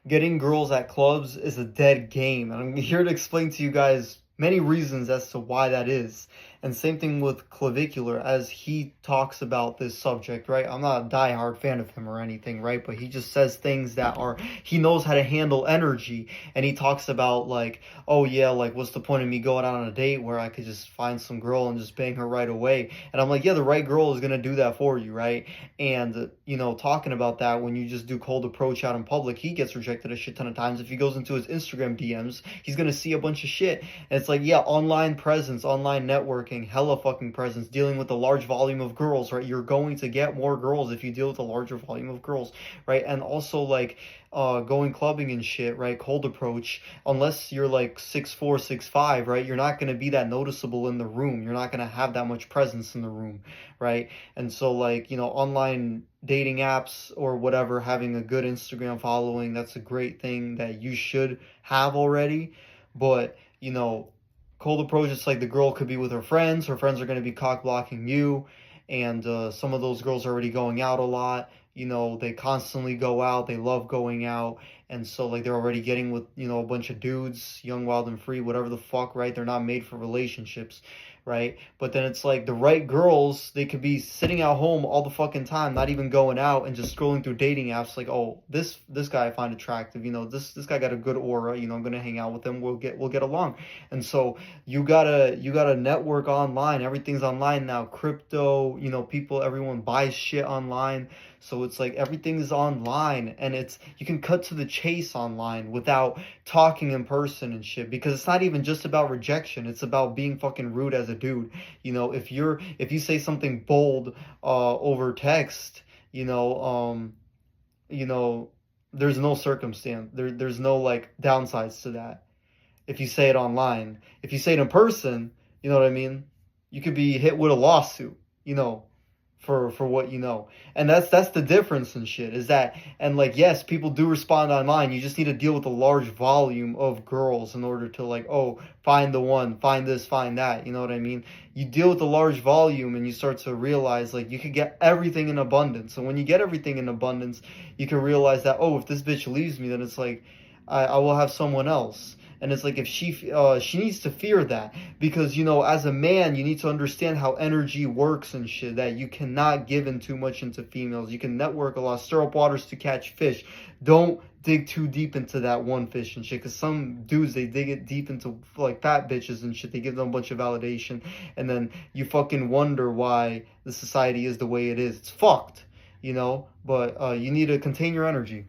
getting girls at clubs is a dead game. And I'm here to explain to you guys many reasons as to why that is. And same thing with Clavicular, as he talks about this subject, right? I'm not a diehard fan of him or anything, right? But he just says things that are, he knows how to handle energy. And he talks about, like, oh yeah, like, what's the point of me going out on a date where I could just find some girl and just bang her right away? And I'm like, yeah, the right girl is going to do that for you, right? And, talking about that, when you just do cold approach out in public, he gets rejected a shit ton of times. If he goes into his Instagram DMs, he's going to see a bunch of shit. And it's like, yeah, online presence, online networking, hella fucking presence, dealing with a large volume of girls, right? You're going to get more girls if you deal with a larger volume of girls, right? And also, like, going clubbing and shit, right? Cold approach, unless you're like 6'4", 6'5", right? You're not going to be that noticeable in the room. You're not going to have that much presence in the room, right? And so, like, online dating apps or whatever, having a good Instagram following, that's a great thing that you should have already. But, cold approach, it's like the girl could be with her friends are going to be cock blocking you, and some of those girls are already going out a lot. They constantly go out, they love going out, and so, like, they're already getting with, a bunch of dudes, young, wild, and free, whatever the fuck, right? They're not made for relationships, right? But then it's like the right girls, they could be sitting at home all the fucking time, not even going out, and just scrolling through dating apps, like, oh, this guy I find attractive, this guy got a good aura, I'm gonna hang out with him, we'll get along. And so you gotta network online. Everything's online now. Crypto, people, everyone buys shit online. So it's like everything is online, and it's, you can cut to the chase online without talking in person and shit, because it's not even just about rejection, it's about being fucking rude as a dude. If you say something bold over text, you know you know there's no circumstance, there's no, like, downsides to that. If you say it online, if you say it in person, you know what I mean, you could be hit with a lawsuit, for what you know. And that's the difference and shit, is that, and, like, yes, people do respond online. You just need to deal with a large volume of girls in order to, like, oh, find the one, find this, find that, you know what I mean? You deal with a large volume and you start to realize, like, you could get everything in abundance. And when you get everything in abundance, you can realize that, oh, if this bitch leaves me, then it's like, I will have someone else. And it's like, if she needs to fear that, because, as a man, you need to understand how energy works and shit, that you cannot give in too much into females. You can network a lot, stir up waters to catch fish. Don't dig too deep into that one fish and shit, because some dudes, they dig it deep into, like, fat bitches and shit. They give them a bunch of validation, and then you fucking wonder why the society is the way it is. It's fucked, but you need to contain your energy.